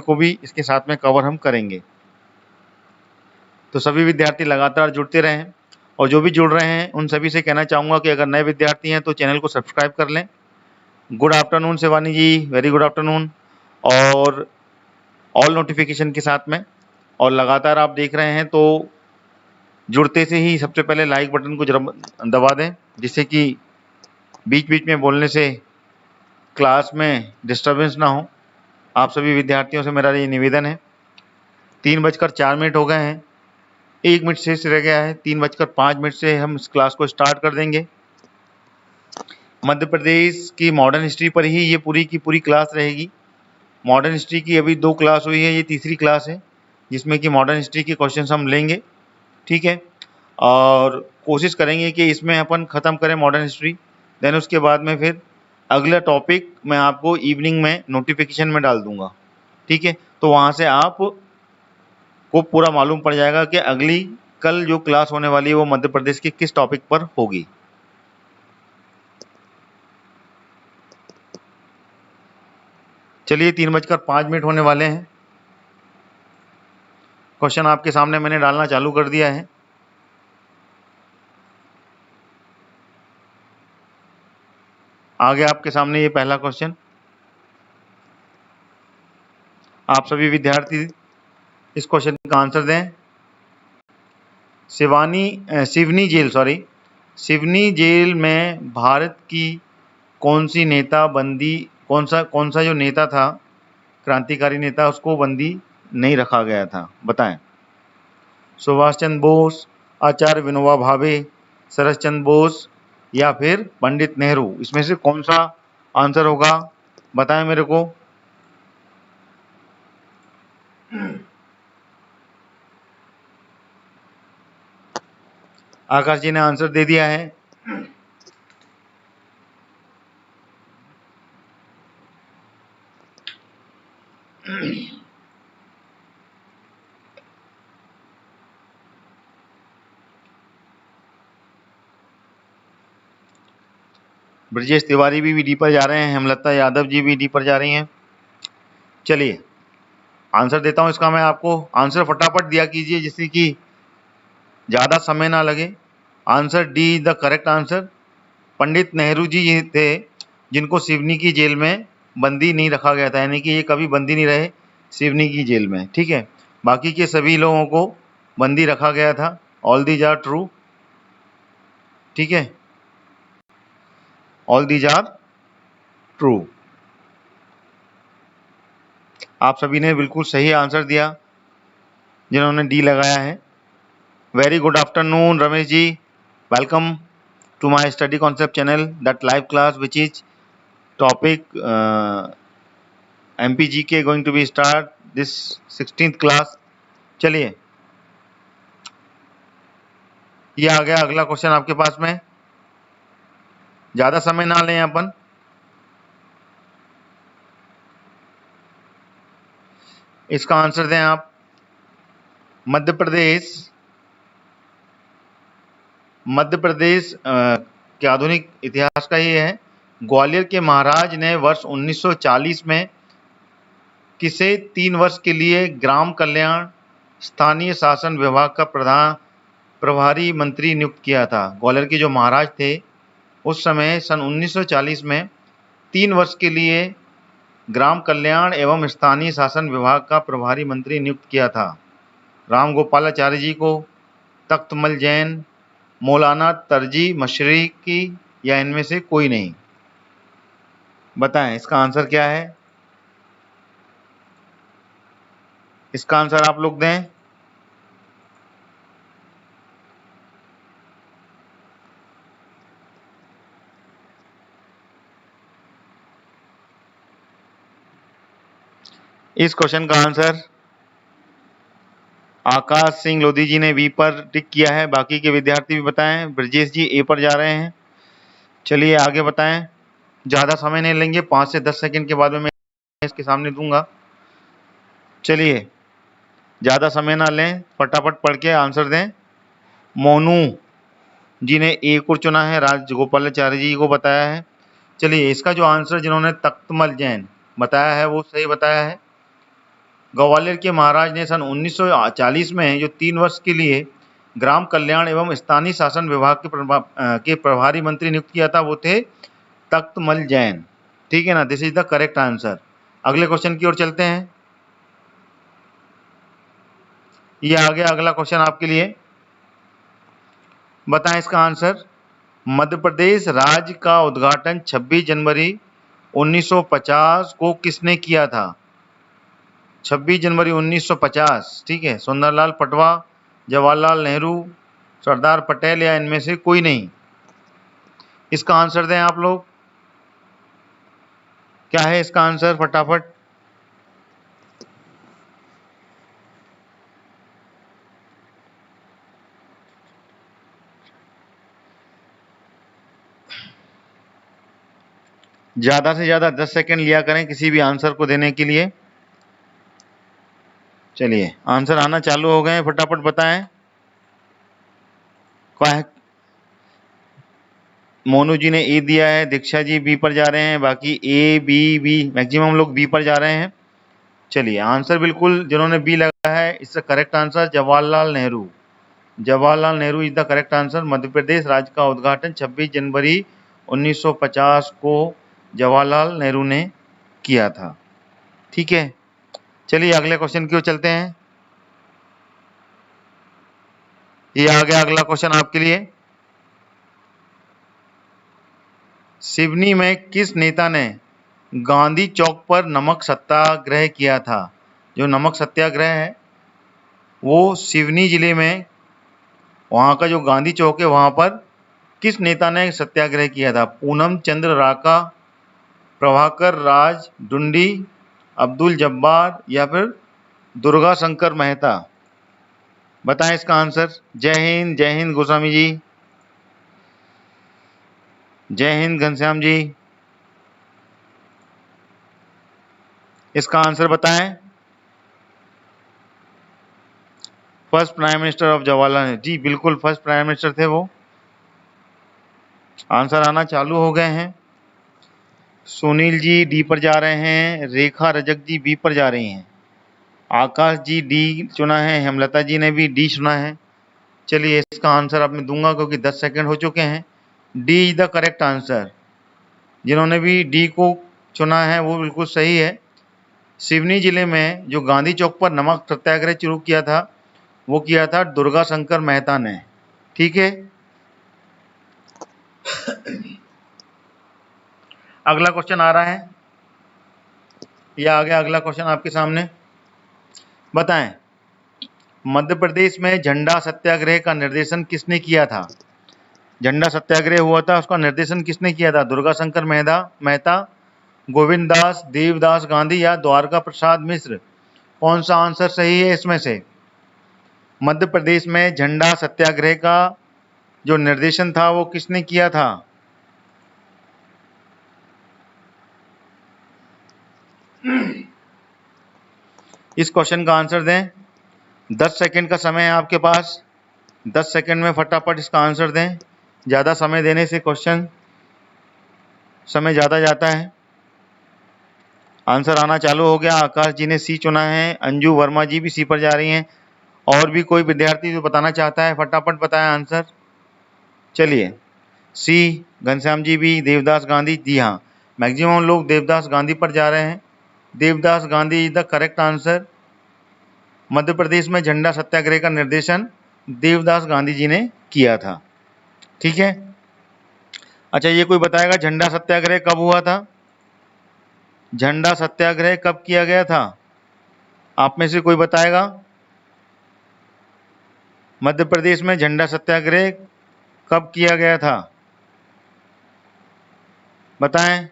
को भी इसके साथ में कवर हम करेंगे। तो सभी विद्यार्थी लगातार जुड़ते रहें, और जो भी जुड़ रहे हैं उन सभी से कहना चाहूँगा कि अगर नए विद्यार्थी हैं तो चैनल को सब्सक्राइब कर लें। गुड आफ्टरनून शिवानी जी, वेरी गुड आफ्टरनून, और ऑल नोटिफिकेशन के साथ में। और लगातार आप देख रहे हैं तो जुड़ते से ही सबसे पहले लाइक बटन को जरा दबा दें, जिससे कि बीच बीच में बोलने से क्लास में डिस्टर्बेंस ना हो। आप सभी विद्यार्थियों से मेरा ये निवेदन है। 3:04 हो गए हैं, 1 मिनट शेष रह गया है। 3:05 से हम इस क्लास को स्टार्ट कर देंगे। मध्य प्रदेश की मॉडर्न हिस्ट्री पर ही ये पूरी की पूरी क्लास रहेगी। मॉडर्न हिस्ट्री की अभी 2 क्लास हुई है, ये तीसरी क्लास है जिसमें कि मॉडर्न हिस्ट्री के क्वेश्चंस हम लेंगे, ठीक है। और कोशिश करेंगे कि इसमें अपन ख़त्म करें मॉडर्न हिस्ट्री, देन उसके बाद में फिर अगला टॉपिक मैं आपको इवनिंग में नोटिफिकेशन में डाल दूंगा, ठीक है। तो वहाँ से आप को पूरा मालूम पड़ जाएगा कि अगली कल जो क्लास होने वाली है वो मध्य प्रदेश के किस टॉपिक पर होगी। चलिए 3:05 होने वाले हैं। क्वेश्चन आपके सामने मैंने डालना चालू कर दिया है। आगे आपके सामने ये पहला क्वेश्चन। आप सभी विद्यार्थी इस क्वेश्चन का आंसर दें। सिवनी जेल में भारत की कौन सा जो नेता था, क्रांतिकारी नेता, उसको बंदी नहीं रखा गया था, बताएं। सुभाष चंद्र बोस, आचार्य विनोबा भावे, शरद चंद्र बोस या फिर पंडित नेहरू, इसमें से कौन सा आंसर होगा, बताएं मेरे को। आकाश जी ने आंसर दे दिया है। ब्रजेश तिवारी भी डी पर जा रहे हैं, हेमलता यादव जी भी डी पर जा रही हैं। चलिए आंसर देता हूं इसका मैं आपको। आंसर फटाफट दिया कीजिए जिससे कि ज़्यादा समय ना लगे। Answer D is the correct answer. Pandit Nehru ji ये थे जिनको सिवनी की जेल में बंदी नहीं रखा गया था, यानी कि ये कभी बंदी नहीं रहे सिवनी की जेल में, ठीक है। बाकी के सभी लोगों को बंदी रखा गया था। ऑल दीज आर ट्रू, ठीक है, ऑल दीज आर ट्रू। आप सभी ने बिल्कुल सही आंसर दिया जिन्होंने डी लगाया है। Very good afternoon Ramesh ji, welcome to my study concept channel, that live class which is topic MPGK going to be start this 16th class. चलिए ये आ गया अगला क्वेश्चन आपके पास में। ज़्यादा समय ना लें अपन। इसका आंसर दें आप। मध्य प्रदेश के आधुनिक इतिहास का ये है। ग्वालियर के महाराज ने वर्ष 1940 में किसे 3 वर्ष के लिए ग्राम कल्याण स्थानीय शासन विभाग का प्रभारी मंत्री नियुक्त किया था। ग्वालियर के जो महाराज थे उस समय सन 1940 में 3 वर्ष के लिए ग्राम कल्याण एवं स्थानीय शासन विभाग का प्रभारी मंत्री नियुक्त किया था। राम गोपालाचार्य जी को, तख्तमल जैन, मौलाना तरजी मशरिकी या इनमें से कोई नहीं, बताएं इसका आंसर क्या है। इसका आंसर आप लोग दें। इस क्वेश्चन का आंसर आकाश सिंह लोधी जी ने बी पर टिक किया है। बाकी के विद्यार्थी भी बताएं। ब्रजेश जी ए पर जा रहे हैं। चलिए आगे बताएं। ज़्यादा समय नहीं लेंगे, 5 से 10 सेकंड के बाद में मैं इसके सामने दूंगा। चलिए ज़्यादा समय ना लें, फटाफट पढ़ के आंसर दें। मोनू जी ने ए को चुना है, राजगोपालाचार्य जी को बताया है। चलिए इसका जो आंसर जिन्होंने तख्तमल जैन बताया है वो सही बताया है। ग्वालियर के महाराज ने सन 1940 में जो 3 वर्ष के लिए ग्राम कल्याण एवं स्थानीय शासन विभाग के प्रभारी मंत्री नियुक्त किया था, वो थे तख्तमल जैन। ठीक है ना, this is the correct answer. अगले क्वेश्चन की ओर चलते हैं। ये आ गया अगला क्वेश्चन आपके लिए। बताएं इसका आंसर। मध्य प्रदेश राज्य का उद्घाटन 26 जनवरी 1950 को किसने किया था? 26 जनवरी 1950। ठीक है, सुंदरलाल पटवा, जवाहरलाल नेहरू, सरदार पटेल या इनमें से कोई नहीं। इसका आंसर दें आप लोग। क्या है इसका आंसर? फटाफट। ज्यादा से ज्यादा 10 सेकंड लिया करें किसी भी आंसर को देने के लिए। चलिए, आंसर आना चालू हो गए, फटाफट बताएं। क्या है? मोनू जी ने ए दिया है, दीक्षा जी बी पर जा रहे हैं, बाकी ए बी बी, मैक्सिमम लोग बी पर जा रहे हैं। चलिए, आंसर बिल्कुल जिन्होंने बी लगा है, इसका correct answer Jawaharlal Nehru. Jawaharlal Nehru is the correct answer. Madhya Pradesh राज्य का उद्घाटन 26 जनवरी 1950 को जवाहरलाल नेहरू ने किया था। ठीक है, चलिए अगले क्वेश्चन की ओर चलते हैं। ये आ गया अगला क्वेश्चन आपके लिए। सिवनी में किस नेता ने गांधी चौक पर नमक सत्याग्रह किया था? जो नमक सत्याग्रह है वो सिवनी जिले में, वहां का जो गांधी चौक है वहां पर किस नेता ने सत्याग्रह किया था? पूनम चंद्र राका, प्रभाकर राज डुंडी, अब्दुल जब्बार या फिर दुर्गा शंकर मेहता? बताएं इसका आंसर। जय हिंद गोस्वामी जी, जय हिंद घनश्याम जी। इसका आंसर बताएं। First prime minister of Jawaharlal Nehru ji, बिल्कुल फर्स्ट प्राइम मिनिस्टर थे वो। आंसर आना चालू हो गए हैं। सुनील जी डी पर जा रहे हैं, रेखा रजक जी बी पर जा रही हैं, आकाश जी डी चुना है, हेमलता जी ने भी डी चुना है। चलिए, इसका आंसर अब मैं दूंगा क्योंकि 10 सेकंड हो चुके हैं। D is the correct answer. जिन्होंने भी डी को चुना है वो बिल्कुल सही है। सिवनी जिले में जो गांधी चौक पर नमक सत्याग्रह शुरू किया था वो किया था दुर्गा शंकर मेहता ने। ठीक है, अगला क्वेश्चन आ रहा है। यह आ गया अगला क्वेश्चन आपके सामने। बताएं, मध्य प्रदेश में झंडा सत्याग्रह का निर्देशन किसने किया था? झंडा सत्याग्रह हुआ था, उसका निर्देशन किसने किया था? दुर्गा शंकर मेहता, गोविंद दास, देवदास गांधी या द्वारका प्रसाद मिश्र? कौन सा आंसर सही है इसमें से? मध्य प्रदेश में झंडा सत्याग्रह का जो निर्देशन था वो किसने किया था? इस क्वेश्चन का आंसर दें। 10 सेकंड का समय है आपके पास। 10 सेकंड में फटाफट इसका आंसर दें। ज़्यादा समय देने से क्वेश्चन समय ज़्यादा जाता है। आंसर आना चालू हो गया। आकाश जी ने सी चुना है, अंजू वर्मा जी भी सी पर जा रही हैं। और भी कोई विद्यार्थी जो बताना चाहता है फटाफट बताएं आंसर। चलिए, सी, घनश्याम जी भी, देवदास गांधी, जी हाँ, मैक्सिमम लोग देवदास गांधी पर जा रहे हैं। Devdas Gandhi is the correct answer. Madhya Pradesh में झंडा सत्याग्रह का निर्देशन देवदास गांधी जी ने किया था। ठीक है, अच्छा ये कोई बताएगा झंडा सत्याग्रह कब हुआ था? झंडा सत्याग्रह कब किया गया था? आप में से कोई बताएगा? मध्य प्रदेश में झंडा सत्याग्रह कब किया गया था? बताएं।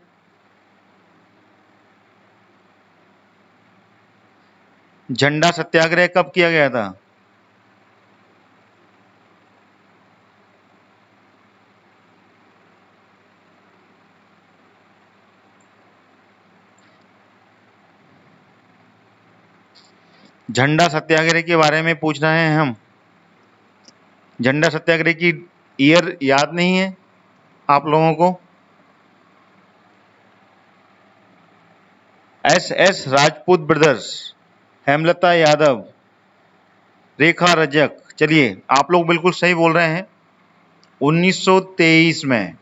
झंडा सत्याग्रह कब किया गया था? झंडा सत्याग्रह के बारे में पूछ रहे हैं हम। झंडा सत्याग्रह की ईयर याद नहीं है आप लोगों को? एस राजपूत ब्रदर्स हेमलता यादव, रेखा रजक। चलिए आप लोग बिल्कुल सही बोल रहे हैं। 1923 में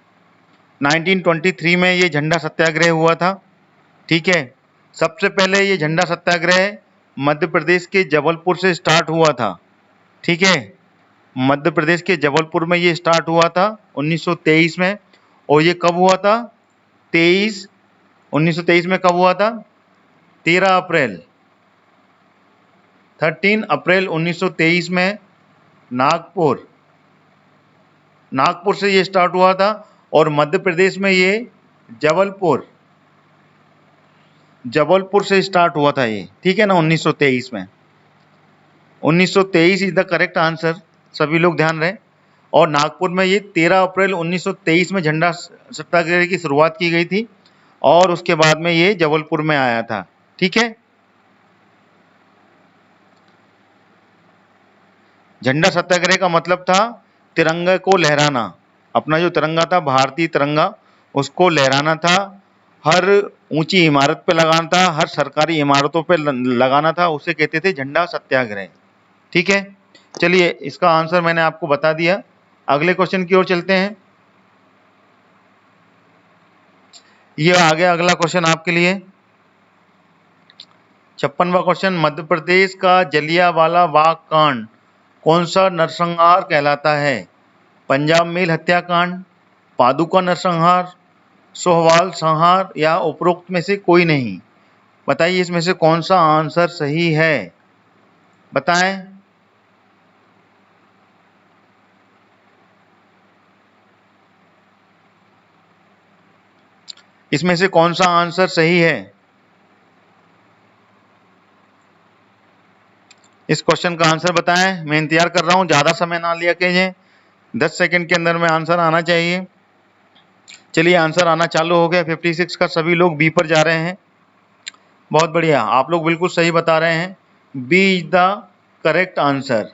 1923 में ये झंडा सत्याग्रह हुआ था। ठीक है, सबसे पहले ये झंडा सत्याग्रह मध्य प्रदेश के जबलपुर से स्टार्ट हुआ था। ठीक है, मध्य प्रदेश के जबलपुर में ये स्टार्ट हुआ था 1923 में। और ये कब हुआ था? 1923 में कब हुआ था? 13 अप्रैल 13 अप्रैल 1923 में नागपुर से ये स्टार्ट हुआ था। और मध्य प्रदेश में ये जबलपुर से स्टार्ट हुआ था ये। ठीक है ना, 1923 में। 1923 इज द करेक्ट आंसर, सभी लोग ध्यान रहे। और नागपुर में ये 13 अप्रैल 1923 में झंडा सत्याग्रह की शुरुआत की गई थी और उसके बाद में ये जबलपुर में आया था। ठीक है, झंडा सत्याग्रह का मतलब था तिरंगे को लहराना। अपना जो तिरंगा था, भारतीय तिरंगा, उसको लहराना था। हर ऊंची इमारत पे लगाना था, हर सरकारी इमारतों पे लगाना था। उसे कहते थे झंडा सत्याग्रह। ठीक है, चलिए इसका आंसर मैंने आपको बता दिया। अगले क्वेश्चन की ओर चलते हैं। ये आ गया अगला क्वेश्चन आपके लिए। 56वां क्वेश्चन, मध्य प्रदेश का जलियांवाला बाग कांड कौन सा नरसंहार कहलाता है? पंजाब मेल हत्याकांड, पादुका नरसंहार, सोहवाल संहार या उपरोक्त में से कोई नहीं। बताइए इसमें से कौन सा आंसर सही है? बताएं। इसमें से कौन सा आंसर सही है? इस क्वेश्चन का आंसर बताएं। मैं इंतजार कर रहा हूं, ज्यादा समय ना लिया कीजिए। 10 सेकंड के अंदर में आंसर आना चाहिए। चलिए आंसर आना चालू हो गया। 56 का सभी लोग बी पर जा रहे हैं। बहुत बढ़िया, आप लोग बिल्कुल सही बता रहे हैं। B is the correct answer.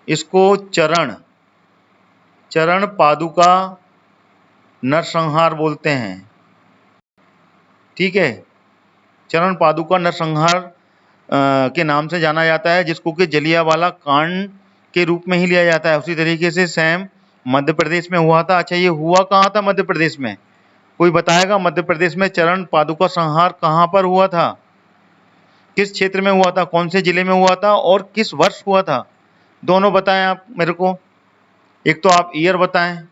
इसको चरण पादुका नरसंहार बोलते हैं। ठीक है, चरण पादुका नरसंहार के नाम से जाना जाता है, जिसको कि जलियांवाला कांड के रूप में ही लिया जाता है। उसी तरीके से सेम मध्य प्रदेश में हुआ था। अच्छा, ये हुआ कहाँ था मध्य प्रदेश में? कोई बताएगा मध्य प्रदेश में चरण पादुका संहार कहाँ पर हुआ था? किस क्षेत्र में हुआ था? कौन से जिले में हुआ था और किस वर्ष हुआ था? दोनों बताएं आप मेरे को। एक तो आप ईयर बताएं,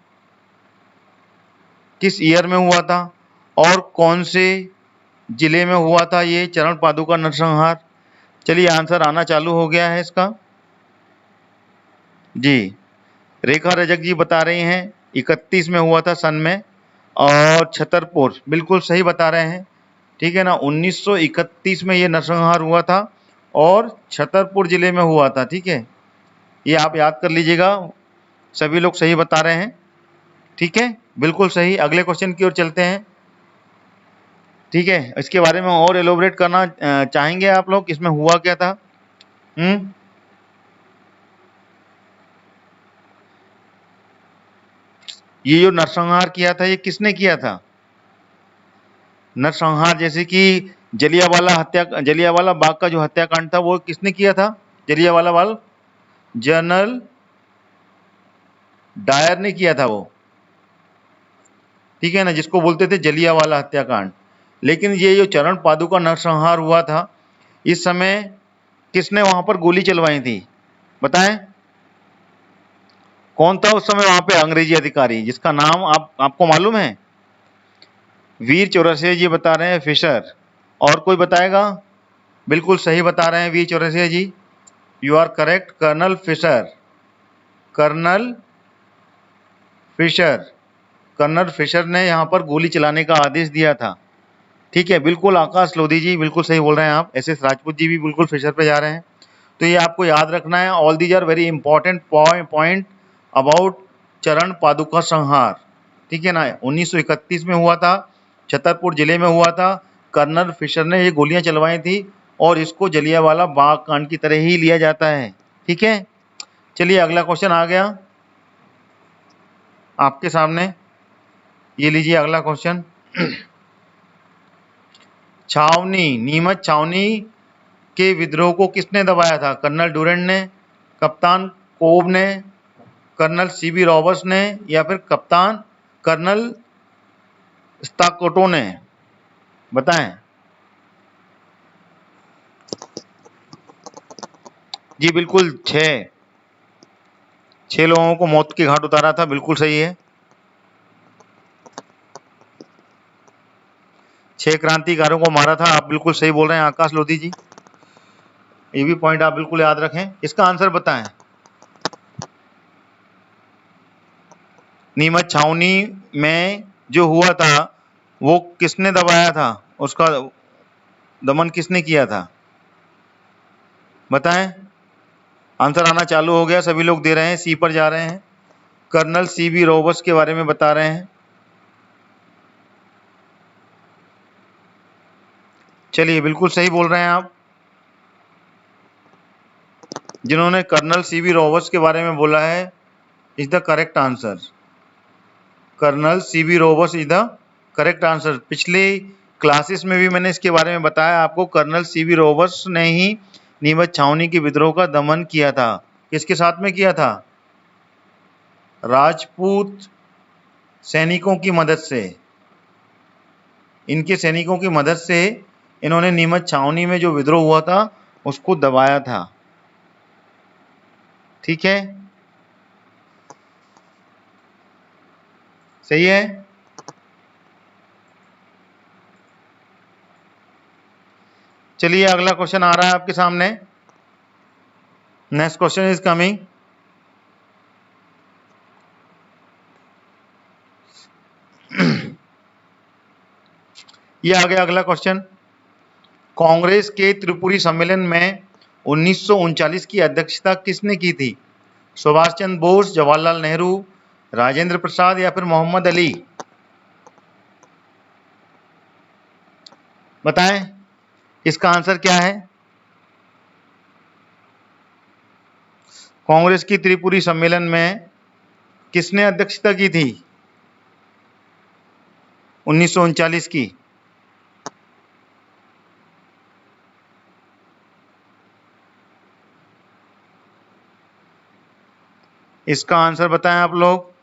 किस ईयर में हुआ था और कौन से जिले में हुआ था ये चरण पादुका नरसंहार। चलिए आंसर आना चालू हो गया है इसका। जी, रेखा रजक जी बता रही हैं 31 में हुआ था सन में। और छतरपुर बिल्कुल सही बता रहे हैं। ठीक है ना, 1931 में ये नरसंहार हुआ था और छतरपुर जिले में हुआ था। ठीक है, ये आप याद कर लीजिएगा। सभी लोग सही बता रहे हैं। ठीक है, बिल्कुल सही। अगले क्वेश्चन की ओर चलते हैं। ठीक है, इसके बारे में और एलोबरेट करना चाहेंगे आप लोग, इसमें हुआ क्या था? ये जो नरसंहार किया था, ये किसने किया था? नरसंहार जैसे कि जलियांवाला बाग का जो हत्याकांड था, वो किसने किया था? जलियांवाला बाग जनरल डायर ने किया था वो। ठीक है ना, जिसको बोलते थे जलियांवाला हत्याकांड। लेकिन ये जो चरण पादुका नरसंहार हुआ था, इस समय किसने वहां पर गोली चलवाई थी? बताएं, कौन था उस समय वहां पे अंग्रेजी अधिकारी, जिसका नाम आपको मालूम है? वीर चौरसिया जी बता रहे हैं, फिशर। और कोई बताएगा? बिल्कुल सही बता रहे हैं Veer Chaurasia ji, you are correct. Colonel Fisher ने यहाँ पर गोली चलाने का आदेश दिया था। ठीक है, बिल्कुल आकाश लोधी जी बिल्कुल सही बोल रहे हैं आप। एस राजपूत जी भी बिल्कुल फिशर पे जा रहे हैं। तो ये आपको याद रखना है। All these are very important point about Charan Paduka संहार। ठीक है ना, 1931 में हुआ था, छतरपुर जिले में हुआ था। कर्नल फिशर ने ये गोलियां चलवाई थी और इसको जलियांवाला बाग कांड की तरह ही लिया जाता है। ठीक है, चलिए अगला क्वेश्चन आ गया आपके सामने। ये लीजिए अगला क्वेश्चन। नीमच छावनी के विद्रोह को किसने दबाया था? कर्नल डुरेंट ने, कप्तान कोब ने, कर्नल सीबी रॉबर्ट्स ने, या फिर कप्तान कर्नल स्टाकोटो ने? बताएं। जी बिल्कुल, छह लोगों को मौत के घाट उतारा था, बिल्कुल सही है। 6 क्रांतिकारियों को मारा था, आप बिल्कुल सही बोल रहे हैं आकाश लोधी जी। ये भी पॉइंट आप बिल्कुल याद रखें। इसका आंसर बताएं। नीमच छावनी में जो हुआ था वो किसने दबाया था? उसका दमन किसने किया था? बताएं। आंसर आना चालू हो गया, सभी लोग दे रहे हैं, सी पर जा रहे हैं। कर्नल सीबी रॉबर्ट्स के बारे में बता रहे हैं। चलिए, बिल्कुल सही बोल रहे हैं आप। जिन्होंने कर्नल सीबी रॉबर्ट्स के बारे में बोला है is the correct answer. Colonel CB Roberts is the correct answer. पिछले क्लासेस में भी मैंने इसके बारे में बताया आपको। कर्नल सीबी रॉबर्ट्स ने ही नीमच छावनी के विद्रोह का दमन किया था। किसके साथ में किया था? राजपूत सैनिकों की मदद से। इनके सैनिकों की मदद से इन्होंने नीमच छावनी में जो विद्रोह हुआ था उसको दबाया था। ठीक है, सही है। चलिए, अगला क्वेश्चन आ रहा है आपके सामने। Next question is coming. ये आ गया अगला क्वेश्चन। कांग्रेस के त्रिपुरी सम्मेलन में 1939 की अध्यक्षता किसने की थी? सुभाष चंद्र बोस, जवाहरलाल नेहरू, राजेंद्र प्रसाद, या फिर मोहम्मद अली? बताएं, इसका आंसर क्या है? कांग्रेस की त्रिपुरी सम्मेलन में किसने अध्यक्षता की थी 1939 की? इसका आंसर बताएं आप लोग।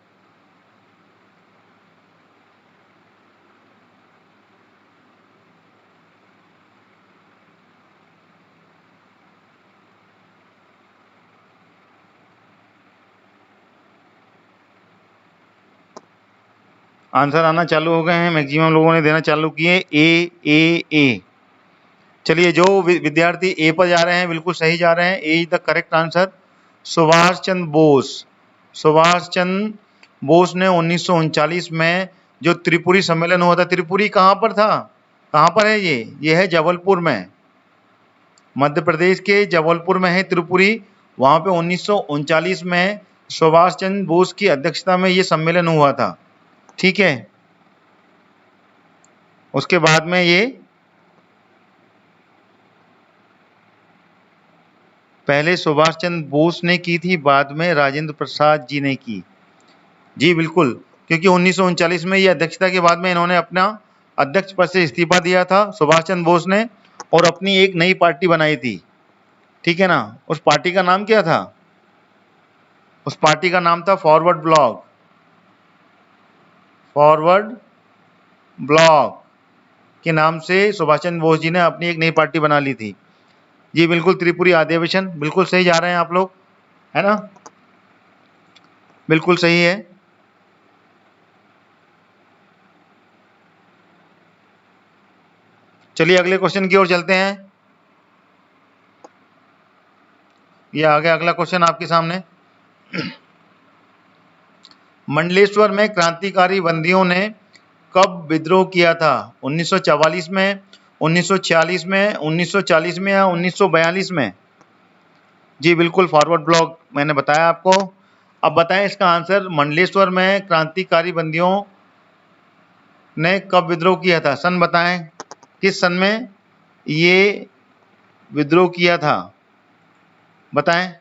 आंसर आना चालू हो गए हैं, मैक्सिमम लोगों ने देना चालू किए। ए। चलिए, जो विद्यार्थी ए पर जा रहे हैं बिल्कुल सही जा रहे हैं। A is the correct answer. Subhash Chandra Bose. Subhash Chandra Bose ने 1939 में जो त्रिपुरी सम्मेलन हुआ था, त्रिपुरी कहाँ पर था? कहाँ पर है ये है जबलपुर में। मध्य प्रदेश के जबलपुर में है त्रिपुरी। वहाँ पे 1939 में सुभाष चंद्र बोस की अध्यक्षता में ये सम्मेलन हुआ था। ठीक है, उसके बाद में ये पहले सुभाष चंद्र बोस ने की थी, बाद में राजेंद्र प्रसाद जी ने की। जी बिल्कुल, क्योंकि 1939 में ये अध्यक्षता के बाद में इन्होंने अपना अध्यक्ष पद से इस्तीफा दिया था सुभाष चंद्र बोस ने, और अपनी एक नई पार्टी बनाई थी। ठीक है ना? उस पार्टी का नाम क्या था? उस पार्टी का नाम था फॉरवर्ड ब्लॉक। फॉरवर्ड ब्लॉक के नाम से सुभाष चंद्र बोस जी ने अपनी एक नई पार्टी बना ली थी। जी बिल्कुल, त्रिपुरी अधिवेशन, बिल्कुल सही जा रहे हैं आप लोग, है ना? बिल्कुल सही है। चलिए, अगले क्वेश्चन की ओर चलते हैं। ये आ गया अगला क्वेश्चन आपके सामने। मंडलेश्वर में क्रांतिकारी बंदियों ने कब विद्रोह किया था? 1944 में, 1946 में, 1940 में, या 1942 में? जी बिल्कुल, फॉरवर्ड ब्लॉक मैंने बताया आपको। अब बताएं इसका आंसर। मंडलेश्वर में क्रांतिकारी बंदियों ने कब विद्रोह किया था? सन बताएं, किस सन में ये विद्रोह किया था? बताएं।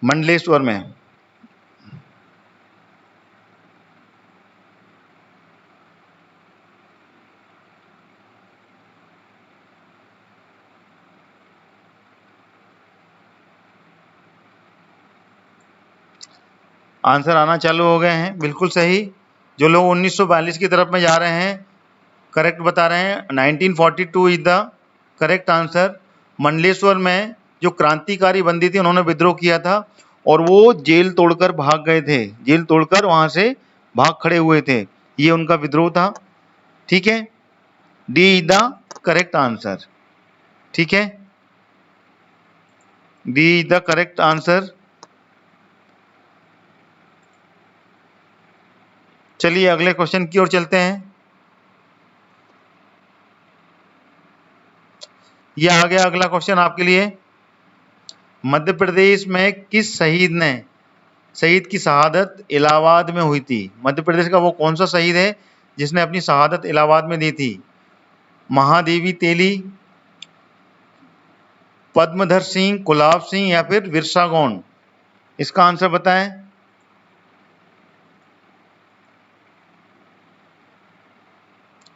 मंडलेश्वर में। आंसर आना चालू हो गए हैं, बिल्कुल सही। जो लोग 1942 की तरफ में जा रहे हैं करेक्ट बता रहे हैं। 1942 is the correct answer. Mandleshwar में जो क्रांतिकारी बंदी थी उन्होंने विद्रोह किया था और वो जेल तोड़कर भाग गए थे, जेल तोड़कर वहां से भाग खड़े हुए थे, ये उनका विद्रोह था। ठीक है, D is the correct answer. ठीक है, D is the correct answer. चलिए अगले क्वेश्चन की ओर चलते हैं। ये आ गया अगला क्वेश्चन आपके लिए। मध्य प्रदेश में किस शहीद की शहादत इलाहाबाद में हुई थी? मध्य प्रदेश का वो कौन सा शहीद है जिसने अपनी शहादत इलाहाबाद में दी थी? महादेवी तेली, पद्मधर सिंह, गुलाब सिंह या फिर बिरसा गौंड? इसका आंसर बताएं।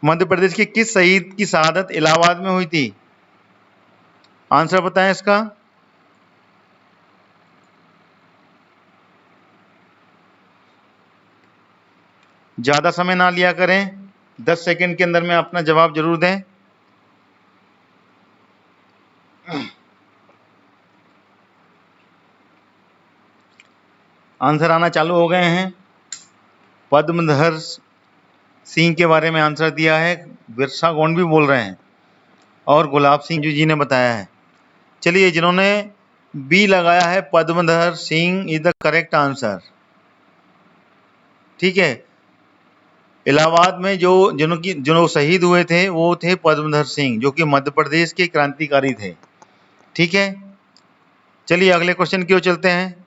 मध्य प्रदेश के किस शहीद की शहादत इलाहाबाद में हुई थी? आंसर बताएं इसका। ज्यादा समय ना लिया करें, 10 सेकंड के अंदर में अपना जवाब जरूर दें। आंसर आना चालू हो गए हैं। पद्मधर सिंह के बारे में आंसर दिया है, बिरसा गौंड भी बोल रहे हैं और गुलाब सिंह जी ने बताया है। चलिए, जिन्होंने बी लगाया है Padmadhar Singh is the correct answer. ठीक है, इलाहाबाद में जो शहीद हुए थे वो थे पद्मधर सिंह, जो कि मध्य प्रदेश के क्रांतिकारी थे। ठीक है, चलिए अगले क्वेश्चन की ओर चलते हैं।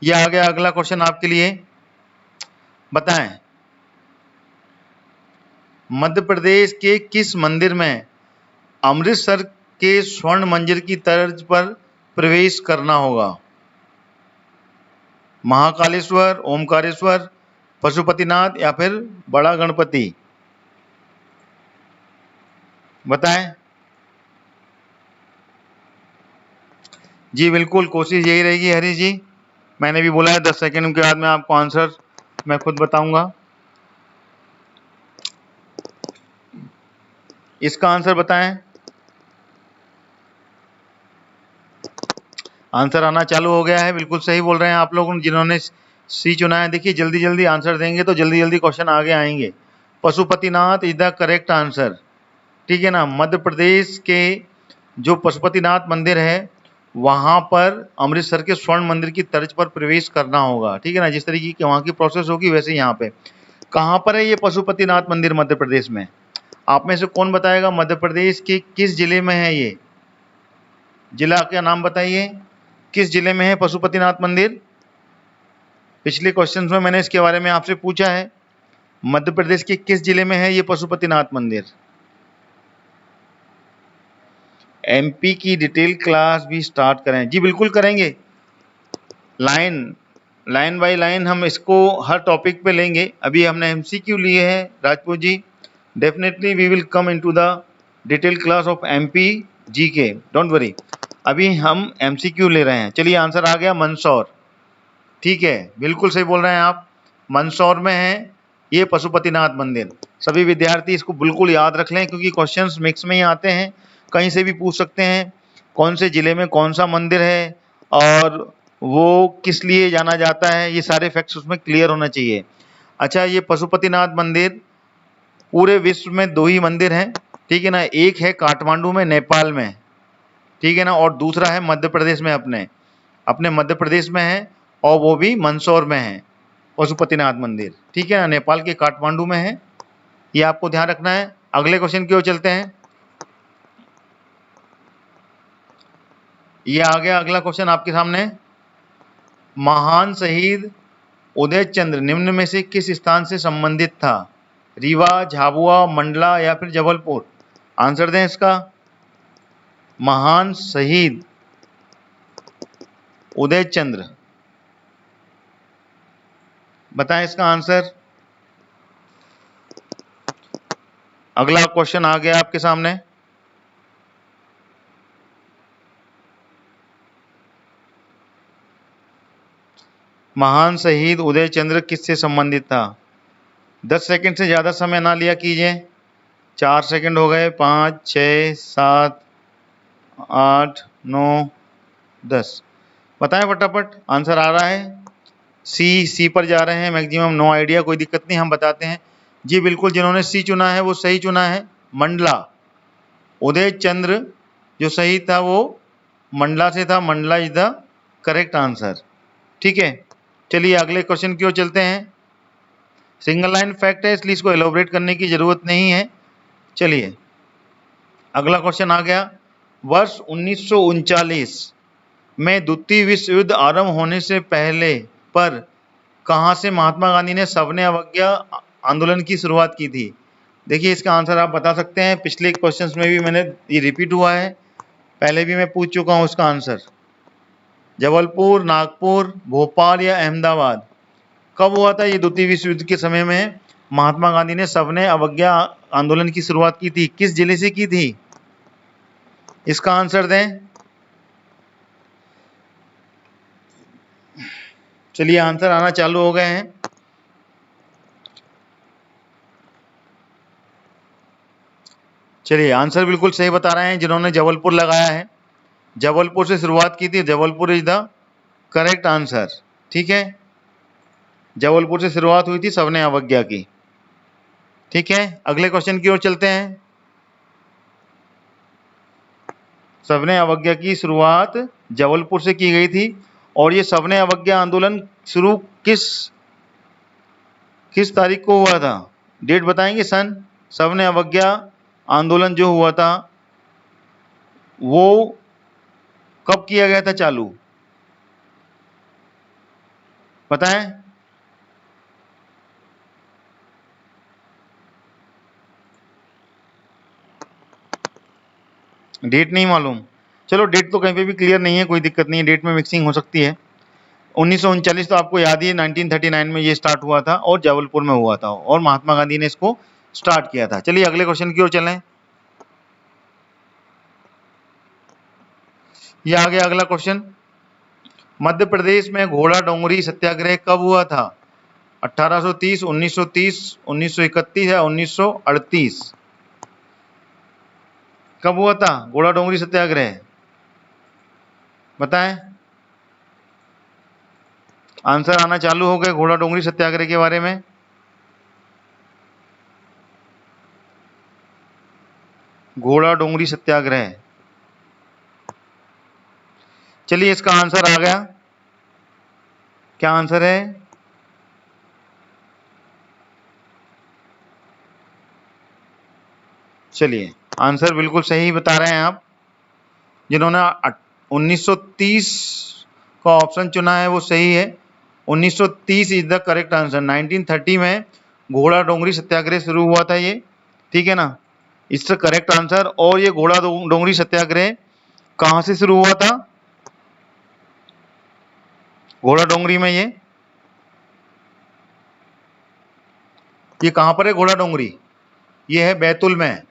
यह आ गया अगला क्वेश्चन आपके लिए। बताएं, मध्य प्रदेश के किस मंदिर में अमृतसर के स्वर्ण मंदिर की तर्ज पर प्रवेश करना होगा? महाकालेश्वर, ओमकारेश्वर, पशुपतिनाथ या फिर बड़ा गणपति? बताएं। जी बिल्कुल, कोशिश यही रहेगी हरीश जी। मैंने भी बोला है 10 सेकंड के बाद में आपको आंसर मैं खुद बताऊंगा। इसका आंसर बताएं। आंसर आना चालू हो गया है, बिल्कुल सही बोल रहे हैं आप लोग जिन्होंने सी चुना है। देखिए, जल्दी जल्दी आंसर देंगे तो जल्दी जल्दी क्वेश्चन आगे आएंगे। Pashupatinath is the correct answer. ठीक है ना, मध्य प्रदेश के जो पशुपतिनाथ मंदिर है वहां पर अमृतसर के स्वर्ण मंदिर की तर्ज पर प्रवेश करना होगा। ठीक है ना, जिस तरीके की वहां की प्रोसेस होगी वैसे यहाँ पे। कहाँ पर है ये पशुपतिनाथ मंदिर मध्य प्रदेश में? आप में से कौन बताएगा मध्य प्रदेश के किस जिले में है ये? जिला का नाम बताइए, किस जिले में है पशुपतिनाथ मंदिर? पिछले क्वेश्चंस में मैंने इसके बारे में आपसे पूछा है, मध्य प्रदेश के किस जिले में है ये पशुपतिनाथ मंदिर? एमपी की डिटेल क्लास भी स्टार्ट करें? जी बिल्कुल करेंगे, लाइन बाय लाइन हम इसको हर टॉपिक पे लेंगे। अभी हमने एमसीक्यू लिए हैं Rajput ji, definitely we will come into the detail class of MP GK, don't worry. अभी हम एमसीक्यू ले रहे हैं। चलिए, आंसर आ गया मंदसौर। ठीक है, बिल्कुल सही बोल रहे हैं आप, मंदसौर में है ये पशुपतिनाथ मंदिर। सभी विद्यार्थी इसको बिल्कुल याद रख लें क्योंकि क्वेश्चंस मिक्स में ही आते हैं, कहीं से भी पूछ सकते हैं कौन से जिले में कौन सा मंदिर है और वो किस लिए जाना जाता है, ये सारे फैक्ट्स उसमें क्लियर होना चाहिए। अच्छा, ये पशुपतिनाथ मंदिर पूरे विश्व में 2 ही मंदिर हैं। ठीक है ना, एक है काठमांडू में नेपाल में, ठीक है ना, और दूसरा है मध्य प्रदेश में, अपने मध्य प्रदेश में है और वो भी मंदसौर में है पशुपतिनाथ मंदिर। ठीक है ना, नेपाल के काठमांडू में है, ये आपको ध्यान रखना है। अगले क्वेश्चन की ओर चलते हैं। ये आ गया अगला क्वेश्चन आपके सामने। महान शहीद उदय चंद्र निम्न में से किस स्थान से संबंधित था? रीवा, झाबुआ, मंडला या फिर जबलपुर? आंसर दें इसका। महान शहीद उदय चंद्र, बताएं इसका आंसर। अगला क्वेश्चन आ गया आपके सामने। महान शहीद उदय चंद्र किससे संबंधित था? 10 सेकंड से ज़्यादा समय ना लिया कीजिए। 4 सेकंड हो गए, 5, 6, 7, 8, 9, 10। बताएं फटाफट, आंसर आ रहा है। सी पर जा रहे हैं मैक्सिमम, नो आइडिया, कोई दिक्कत नहीं, हम बताते हैं। जी बिल्कुल, जिन्होंने सी चुना है वो सही चुना है, मंडला। उदय चंद्र जो सही था वो मंडला से था, Mandla is the correct answer. ठीक है, चलिए अगले क्वेश्चन की ओर चलते हैं। सिंगल लाइन फैक्ट है इसलिए इसको एलोबरेट करने की जरूरत नहीं है। चलिए अगला क्वेश्चन आ गया। वर्ष 1939 में द्वितीय विश्व युद्ध आरंभ होने से पहले पर कहां से महात्मा गांधी ने सविनय अवज्ञा आंदोलन की शुरुआत की थी? देखिए इसका आंसर आप बता सकते हैं, पिछले क्वेश्चंस में भी मैंने ये रिपीट हुआ है, पहले भी मैं पूछ चुका हूं इसका आंसर। जबलपुर, नागपुर, भोपाल या अहमदाबाद? कब हुआ था ये द्वितीय विश्व युद्ध के समय में महात्मा गांधी ने सविनय अवज्ञा आंदोलन की शुरुआत की थी? किस जिले से की थी? इसका आंसर दें। चलिए आंसर आना चालू हो गए हैं। चलिए आंसर बिल्कुल सही बता रहे हैं जिन्होंने जबलपुर लगाया है, जबलपुर से शुरुआत की थी, Jabalpur is the correct answer. ठीक है, जबलपुर से शुरुआत हुई थी सविनय अवज्ञा की। ठीक है, अगले क्वेश्चन की ओर चलते हैं। सविनय अवज्ञा की शुरुआत जबलपुर से की गई थी और ये सविनय अवज्ञा आंदोलन शुरू किस तारीख को हुआ था? डेट बताएंगे सन? सविनय अवज्ञा आंदोलन जो हुआ था वो कब किया गया था चालू? बताएं। डेट नहीं मालूम? चलो डेट तो कहीं पे भी क्लियर नहीं है, कोई दिक्कत नहीं है, डेट में मिक्सिंग हो सकती है। 1939 तो आपको याद ही है, 1939 में ये स्टार्ट हुआ था और जबलपुर में हुआ था और महात्मा गांधी ने इसको स्टार्ट किया था। चलिए अगले क्वेश्चन की ओर चलें। ये आ गया अगला क्वेश्चन। मध्य प्रदेश में घोड़ा डोंगरी सत्याग्रह कब हुआ था? 1830, 1930, 1931 या 1938? कब हुआ था घोड़ा डोंगरी सत्याग्रह? बताएं। आंसर आना चालू हो गए घोड़ा डोंगरी सत्याग्रह के बारे में। घोड़ा डोंगरी सत्याग्रह, चलिए इसका आंसर आ गया। क्या आंसर है? चलिए आंसर बिल्कुल सही बता रहे हैं आप। जिन्होंने 1930 का ऑप्शन चुना है वो सही है, 1930 इज द करेक्ट आंसर। 1930 में घोड़ा डोंगरी सत्याग्रह शुरू हुआ था ये, ठीक है ना, इसका करेक्ट आंसर। और ये घोड़ा डोंगरी सत्याग्रह कहां से शुरू हुआ था? घोड़ा डोंगरी में ये कहां पर है घोड़ा डोंगरी? ये है बैतूल में,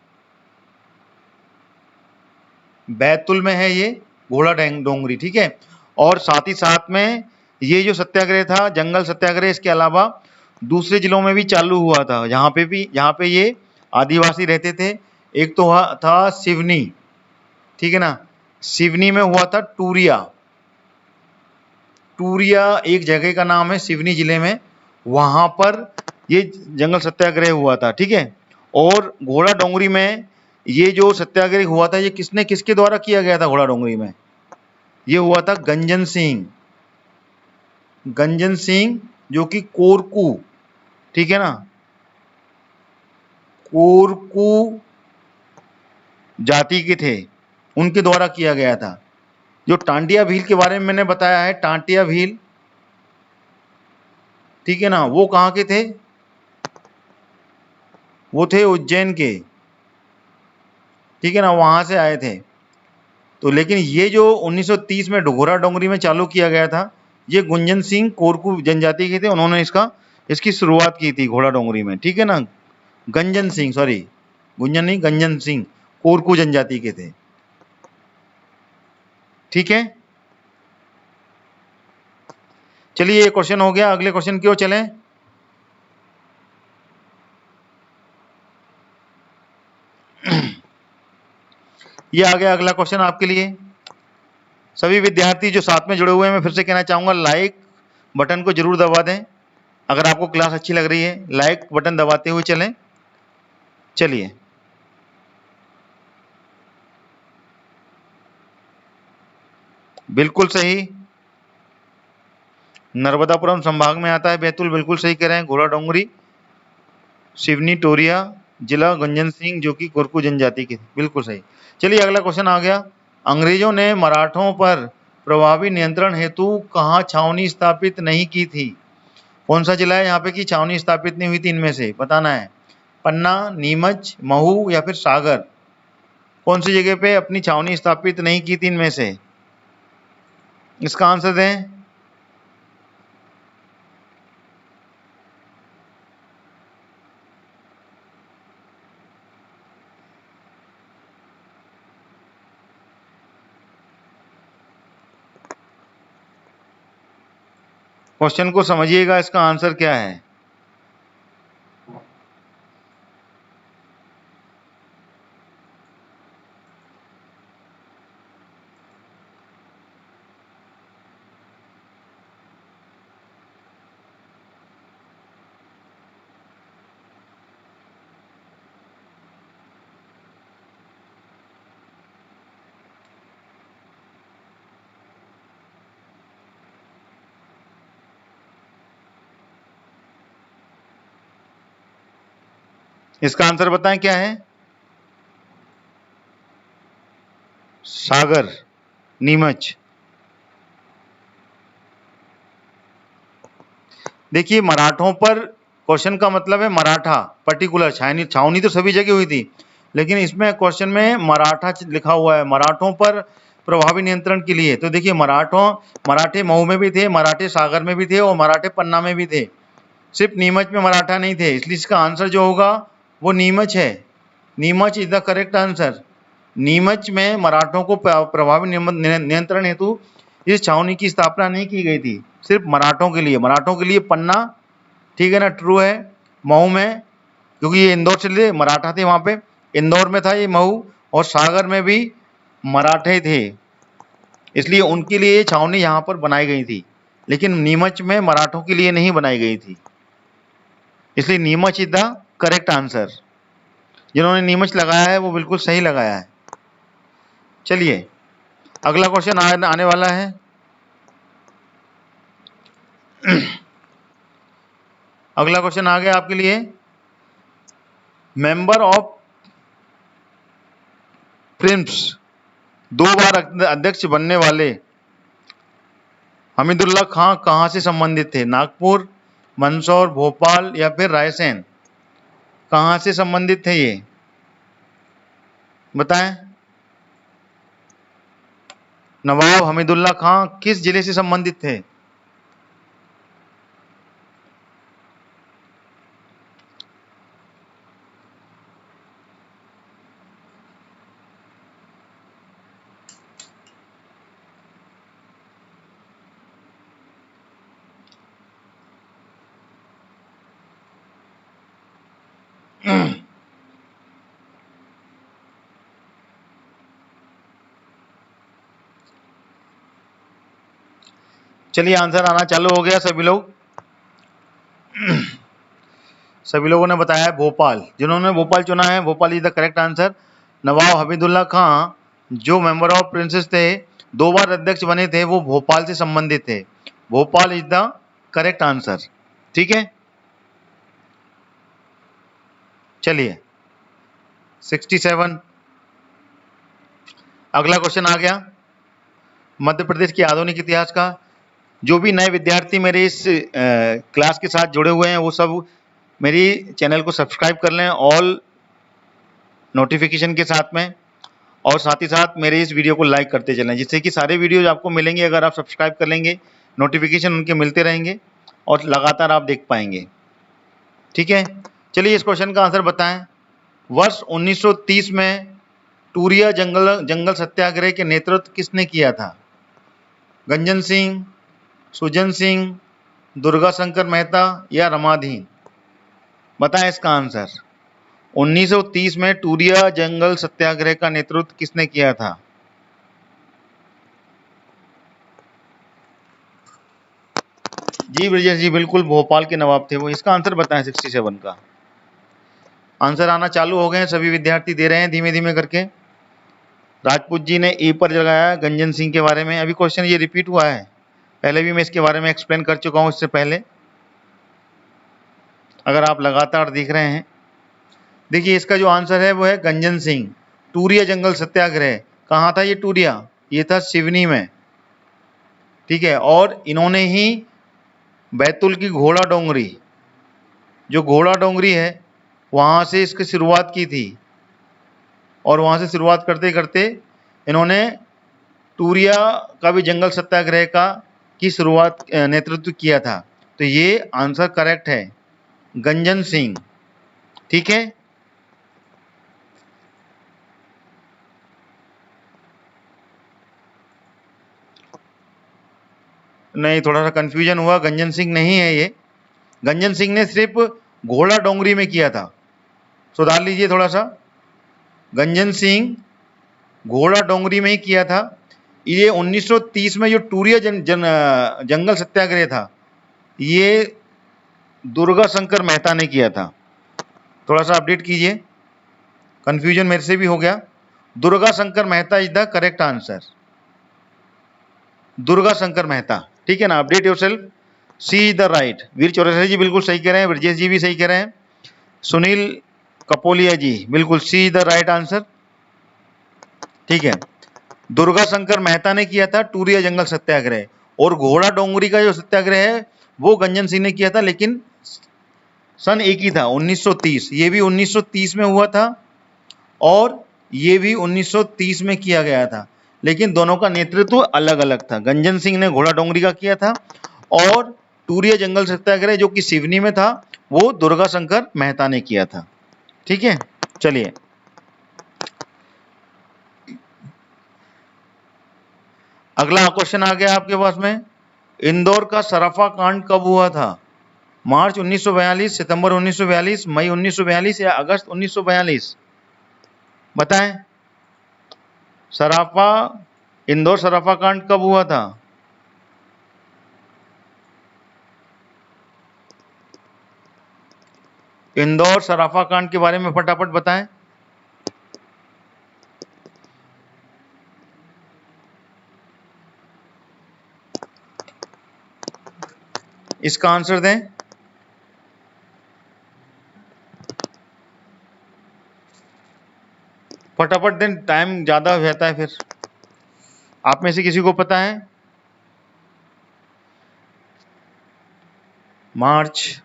बैतूल में है ये घोड़ा डोंगरी। ठीक है, और साथ ही साथ में ये जो सत्याग्रह था जंगल सत्याग्रह, इसके अलावा दूसरे जिलों में भी चालू हुआ था, जहाँ पे ये आदिवासी रहते थे। एक तो था सिवनी, ठीक है ना, सिवनी में हुआ था टूरिया, टूरिया एक जगह का नाम है सिवनी जिले में, वहां पर ये जंगल सत्याग्रह हुआ था। ठीक है, और घोड़ा डोंगरी में ये जो सत्याग्रह हुआ था ये किसके द्वारा किया गया था? घोड़ा डोंगरी में ये हुआ था गंजन सिंह, गंजन सिंह जो कि कोरकू, ठीक है ना, कोरकू जाति के थे, उनके द्वारा किया गया था। जो टांटिया भील के बारे में मैंने बताया है, टांटिया भील, ठीक है ना, वो कहाँ के थे? वो थे उज्जैन के, ठीक है ना, वहां से आए थे। तो लेकिन ये जो 1930 में घोड़ा डोंगरी में चालू किया गया था, ये गुंजन सिंह कोरकू जनजाति के थे, उन्होंने इसकी शुरुआत की थी घोड़ा डोंगरी में, ठीक है ना। गंजन सिंह, सॉरी गुंजन नहीं, गंजन सिंह कोरकू जनजाति के थे। ठीक है, चलिए ये क्वेश्चन हो गया, अगले क्वेश्चन की ओर चलें। ये आ गया अगला क्वेश्चन आपके लिए। सभी विद्यार्थी जो साथ में जुड़े हुए हैं, मैं फिर से कहना चाहूंगा, लाइक बटन को जरूर दबा दें। अगर आपको क्लास अच्छी लग रही है, लाइक बटन दबाते हुए चलें। चलिए, बिल्कुल सही, नर्मदापुरम संभाग में आता है बैतूल, बिल्कुल सही कह रहे हैं। घोड़ा डोंगरी, सिवनी टोरिया, जिला गुंजन सिंह, जो कि कोरकू जनजाति के, बिल्कुल सही। चलिए अगला क्वेश्चन आ गया। अंग्रेजों ने मराठों पर प्रभावी नियंत्रण हेतु कहाँ छावनी स्थापित नहीं की थी? कौन सा जिला है यहाँ पे की छावनी स्थापित नहीं हुई थी? इनमें से बताना है। पन्ना, नीमच, महू या फिर सागर, कौन सी जगह पे अपनी छावनी स्थापित नहीं की थी इनमें से? इसका आंसर दें। क्वेश्चन को समझिएगा, इसका आंसर क्या है। इसका आंसर बताएं क्या है। सागर, नीमच। देखिए, मराठों पर, क्वेश्चन का मतलब है मराठा पर्टिकुलर, छावनी तो सभी जगह हुई थी, लेकिन इसमें क्वेश्चन में मराठा लिखा हुआ है, मराठों पर प्रभावी नियंत्रण के लिए। तो देखिए, मराठे मऊ में भी थे, मराठे सागर में भी थे और मराठे पन्ना में भी थे, सिर्फ नीमच में मराठा नहीं थे। इसलिए इसका आंसर जो होगा वो नीमच है। Neemuch is the correct answer. Neemuch में मराठों को प्रभावी नियंत्रण हेतु इस छावनी की स्थापना नहीं की गई थी, सिर्फ मराठों के लिए। मराठों के लिए पन्ना, ठीक है ना, ट्रू है। मऊ में, क्योंकि ये इंदौर से मराठा थे वहां पे, इंदौर में था ये महू, और सागर में भी मराठे थे, इसलिए उनके लिए ये छावनी यहाँ पर बनाई गई थी। लेकिन नीमच में मराठों के लिए नहीं बनाई गई थी, इसलिए Neemuch is the correct answer. जिन्होंने नीमच लगाया है वो बिल्कुल सही लगाया है। चलिए अगला क्वेश्चन आने वाला है। अगला क्वेश्चन आ गया आपके लिए। मेंबर ऑफ प्रिंस, 2 बार अध्यक्ष बनने वाले हमीदुल्ला खां कहां से संबंधित थे? नागपुर, मंदसौर, भोपाल या फिर रायसेन, कहां से संबंधित थे ये बताएं। नवाब हमीदुल्ला खां किस जिले से संबंधित थे? चलिए आंसर आना चालू हो गया। सभी लोगों ने बताया भोपाल। जिन्होंने भोपाल चुना है, Bhopal is the correct answer. Nawab Hamidullah Khan जो मेंबर ऑफ प्रिंसेस थे, 2 बार अध्यक्ष बने थे, वो भोपाल से संबंधित थे। Bhopal is the correct answer, ठीक है। चलिए 67 अगला क्वेश्चन आ गया। मध्य प्रदेश के आधुनिक इतिहास का। जो भी नए विद्यार्थी मेरे इस क्लास के साथ जुड़े हुए हैं, वो सब मेरी चैनल को सब्सक्राइब कर लें ऑल नोटिफिकेशन के साथ में, और साथ ही साथ मेरे इस वीडियो को लाइक करते चलें, जिससे कि सारे वीडियोज आपको मिलेंगे। अगर आप सब्सक्राइब कर लेंगे, नोटिफिकेशन उनके मिलते रहेंगे और लगातार आप देख पाएंगे, ठीक है। चलिए इस क्वेश्चन का आंसर बताएं। वर्ष 1930 में टूरिया जंगल सत्याग्रह के नेतृत्व किसने किया था? गंजन सिंह, सुजन सिंह, दुर्गा शंकर मेहता या रमाधीन? बताएं इसका आंसर। 1930 में टूरिया जंगल सत्याग्रह का नेतृत्व किसने किया था? जी ब्रजेश जी, बिल्कुल भोपाल के नवाब थे वो। इसका आंसर बताएं 67 का। आंसर आना चालू हो गए हैं, सभी विद्यार्थी दे रहे हैं धीमे धीमे करके। राजपूत जी ने ए पर लगाया गंजन सिंह के बारे में। अभी क्वेश्चन ये रिपीट हुआ है, पहले भी मैं इसके बारे में एक्सप्लेन कर चुका हूं इससे पहले, अगर आप लगातार देख रहे हैं। देखिए इसका जो आंसर है वो है गंजन सिंह। टूरिया जंगल सत्याग्रह कहाँ था? ये टूरिया, ये था सिवनी में, ठीक है। और इन्होंने ही बैतूल की घोड़ा डोंगरी, जो घोड़ा डोंगरी है, वहां से इसकी शुरुआत की थी। और वहां से शुरुआत करते करते इन्होंने टूरिया का भी जंगल सत्याग्रह का की शुरुआत नेतृत्व किया था। तो ये आंसर करेक्ट है, गंजन सिंह, ठीक है। नहीं, थोड़ा सा कंफ्यूजन हुआ, गंजन सिंह नहीं है ये। गंजन सिंह ने सिर्फ घोड़ा डोंगरी में किया था, सुधार लीजिए थोड़ा सा। गंजन सिंह घोड़ा डोंगरी में ही किया था। ये 1930 में जो टूरिया जंगल सत्याग्रह था, ये दुर्गा शंकर मेहता ने किया था। थोड़ा सा अपडेट कीजिए, कंफ्यूजन मेरे से भी हो गया। Durga Shankar Mehta is the correct answer, Durga Shankar Mehta, ठीक है ना। Update yourself, C is the right. Veer Chaurasia ji बिल्कुल सही कह रहे हैं, ब्रजेश जी भी सही कह रहे हैं, सुनील कपोलिया जी बिल्कुल सी इज द राइट आंसर, ठीक है। दुर्गा शंकर मेहता ने किया था टूरिया जंगल सत्याग्रह, और घोड़ा डोंगरी का जो सत्याग्रह है वो गंजन सिंह ने किया था, लेकिन सन एक ही था, 1930। ये भी 1930 में हुआ था और ये भी 1930 में किया गया था, लेकिन दोनों का नेतृत्व अलग अलग था। गंजन सिंह ने घोड़ा डोंगरी का किया था और टूरिया जंगल सत्याग्रह जो कि सिवनी में था वो दुर्गा शंकर मेहता ने किया था, ठीक है। चलिए अगला क्वेश्चन आ गया आपके पास में। इंदौर का सराफा कांड कब हुआ था? मार्च 1942, सितंबर 1942, मई 1942 या अगस्त 1942? बताएं। सराफा, इंदौर सराफा कांड कब हुआ था? इंदौर सराफा कांड के बारे में फटाफट बताएं। इसका आंसर दें। फटाफट दें, टाइम ज्यादा हो जाता है फिर। आप में से किसी को पता है? मार्च,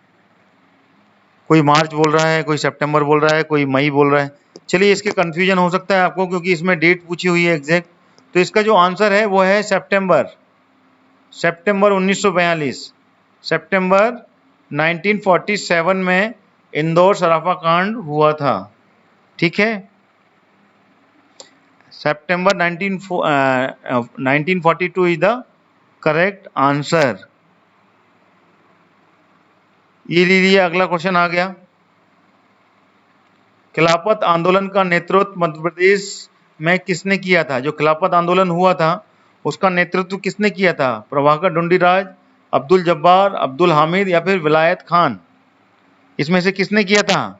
कोई मार्च बोल रहा है, कोई सितंबर बोल रहा है, कोई मई बोल रहा है। चलिए इसके कंफ्यूजन हो सकता है आपको, क्योंकि इसमें डेट पूछी हुई है एग्जैक्ट। तो इसका जो आंसर है वो है सितंबर, सितंबर 1942, सितंबर 1947 में इंदौर सराफा कांड हुआ था, ठीक है। सितंबर 1942 इज द करेक्ट आंसर। ये लीजिए अगला क्वेश्चन आ गया। खिलाफत आंदोलन का नेतृत्व मध्य प्रदेश में किसने किया था? जो खिलाफत आंदोलन हुआ था उसका नेतृत्व किसने किया था? प्रभाकर ढूंढीराज, अब्दुल जब्बार, अब्दुल हामिद या फिर विलायत खान? इसमें से किसने किया था?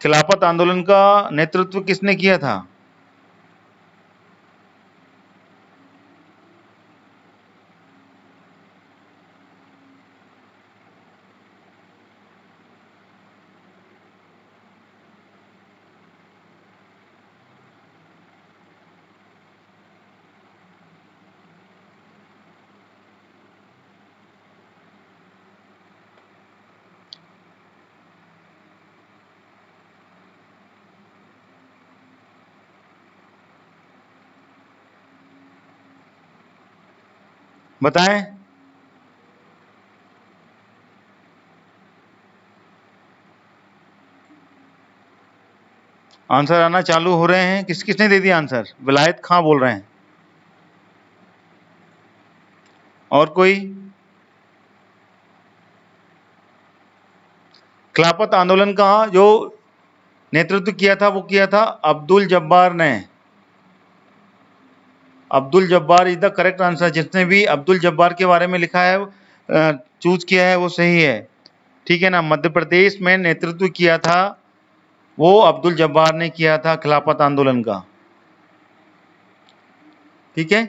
खिलाफत आंदोलन का नेतृत्व किसने किया था? बताएं। आंसर आना चालू हो रहे हैं। किसने दे दिया आंसर? विलायत खां बोल रहे हैं। और कोई? खिलाफत आंदोलन का जो नेतृत्व किया था वो किया था अब्दुल जब्बार ने। Abdul Jabbar is the correct answer. जिसने भी अब्दुल जब्बार के बारे में लिखा है, चूज किया है, वो सही है। ठीक है ना। मध्य प्रदेश में नेतृत्व किया था वो अब्दुल जब्बार ने किया था खिलाफत आंदोलन का। ठीक है,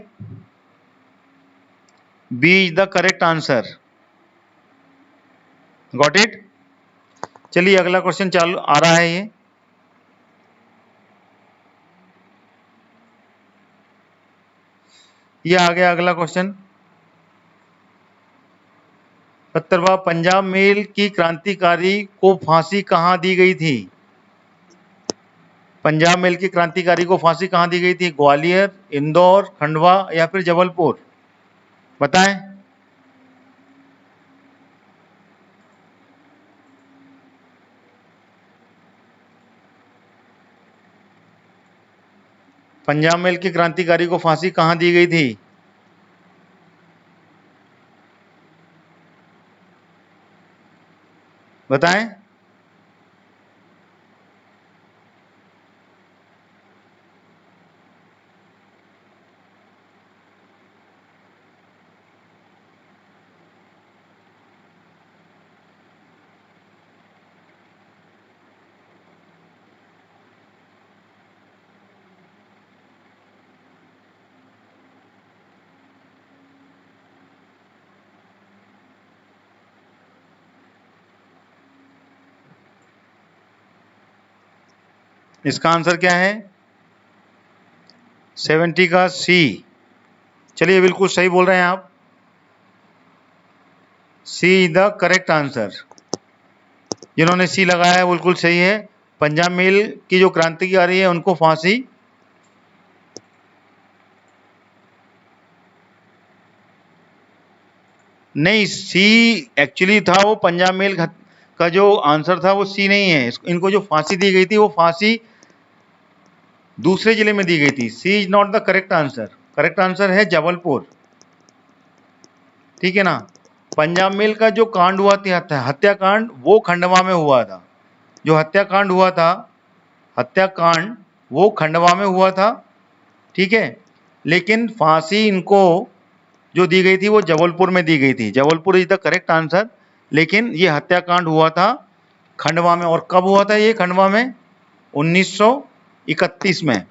B is the correct answer. Got it. चलिए अगला क्वेश्चन चालू आ रहा है। ये आ गया अगला क्वेश्चन। 70वां, पंजाब मेल की क्रांतिकारी को फांसी कहां दी गई थी? पंजाब मेल की क्रांतिकारी को फांसी कहां दी गई थी? ग्वालियर, इंदौर, खंडवा या फिर जबलपुर? बताएं। पंजाब मेल की क्रांतिकारी को फांसी कहां दी गई थी? बताएं। इसका आंसर क्या है? 70 का सी। चलिए बिल्कुल सही बोल रहे हैं आप। सी इज द करेक्ट आंसर। जिन्होंने सी लगाया है बिल्कुल सही है। पंजाब मेल की जो क्रांतिकारी है उनको फांसी नहीं, सी एक्चुअली था वो। पंजाब मेल का जो आंसर था वो सी नहीं है। इनको जो फांसी दी गई थी वो फांसी दूसरे जिले में दी गई थी। C is not the correct answer. Correct answer है जबलपुर। ठीक है ना। पंजाब मेल का जो कांड हुआ था, हत्याकांड, वो खंडवा में हुआ था। जो हत्याकांड हुआ था, हत्याकांड वो खंडवा में हुआ था। ठीक है, लेकिन फांसी इनको जो दी गई थी वो जबलपुर में दी गई थी। Jabalpur is the correct answer. लेकिन ये हत्याकांड हुआ था खंडवा में। और कब हुआ था ये खंडवा में? 1931 में।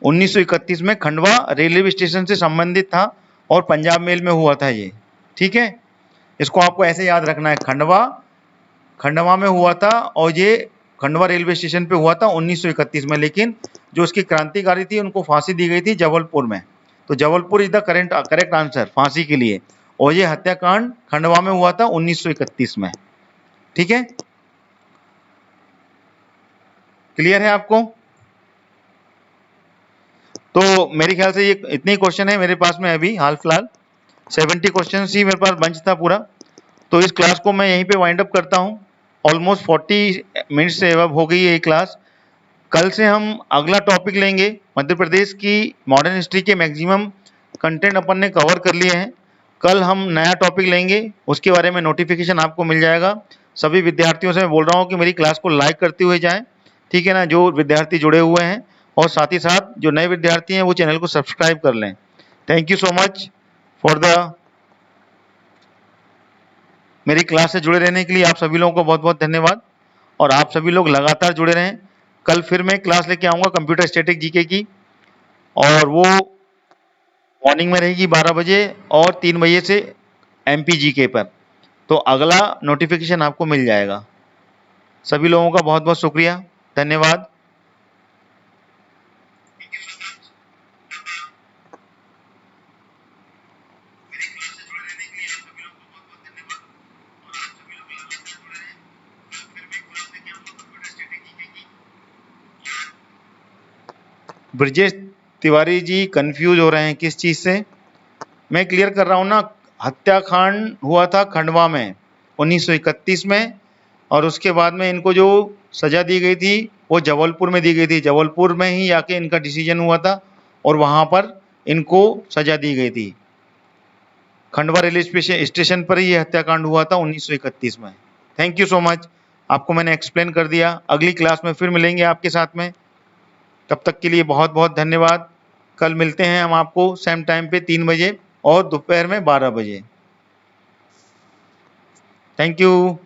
1931 में खंडवा रेलवे स्टेशन से संबंधित था और पंजाब मेल में हुआ था ये। ठीक है, इसको आपको ऐसे याद रखना है। खंडवा में हुआ था और ये खंडवा रेलवे स्टेशन पे हुआ था 1931 में। लेकिन जो उसकी क्रांतिकारी थी उनको फांसी दी गई थी जबलपुर में। तो Jabalpur is the correct answer फांसी के लिए। और ये हत्याकांड खंडवा में हुआ था 1931 में। ठीक है, क्लियर है आपको? तो मेरे ख्याल से ये इतने ही क्वेश्चन है मेरे पास में अभी हाल फिलहाल। 70 क्वेश्चन ही मेरे पास बंच था पूरा। तो इस क्लास को मैं यहीं पे वाइंड अप करता हूँ। ऑलमोस्ट 40 मिनट से अब हो गई है ये क्लास। कल से हम अगला टॉपिक लेंगे। मध्य प्रदेश की मॉडर्न हिस्ट्री के मैक्सिमम कंटेंट अपन ने कवर कर लिए हैं। कल हम नया टॉपिक लेंगे, उसके बारे में नोटिफिकेशन आपको मिल जाएगा। सभी विद्यार्थियों से मैं बोल रहा हूँ कि मेरी क्लास को लाइक करते हुए जाएं। ठीक है ना, जो विद्यार्थी जुड़े हुए हैं, और साथ ही साथ जो नए विद्यार्थी हैं वो चैनल को सब्सक्राइब कर लें। Thank you so much for मेरी क्लास से जुड़े रहने के लिए आप सभी लोगों को बहुत बहुत धन्यवाद। और आप सभी लोग लगातार जुड़े रहें। कल फिर मैं क्लास लेके आऊँगा कंप्यूटर स्टैटिक जीके की, और वो मॉर्निंग में रहेगी 12 बजे और 3 बजे से एमपी जीके पर। तो अगला नोटिफिकेशन आपको मिल जाएगा। सभी लोगों का बहुत बहुत शुक्रिया, धन्यवाद। ब्रजेश तिवारी जी कंफ्यूज हो रहे हैं किस चीज़ से? मैं क्लियर कर रहा हूँ ना। हत्याकांड हुआ था खंडवा में 1931 में, और उसके बाद में इनको जो सजा दी गई थी वो जबलपुर में दी गई थी। जबलपुर में ही आके इनका डिसीजन हुआ था और वहाँ पर इनको सजा दी गई थी। खंडवा रेलवे स्टेशन पर ही ये हत्याकांड हुआ था 1931 में। Thank you so much. आपको मैंने एक्सप्लेन कर दिया। अगली क्लास में फिर मिलेंगे आपके साथ में। तब तक के लिए बहुत बहुत धन्यवाद। कल मिलते हैं हम आपको सेम टाइम पे 3 बजे और दोपहर में 12 बजे। Thank you.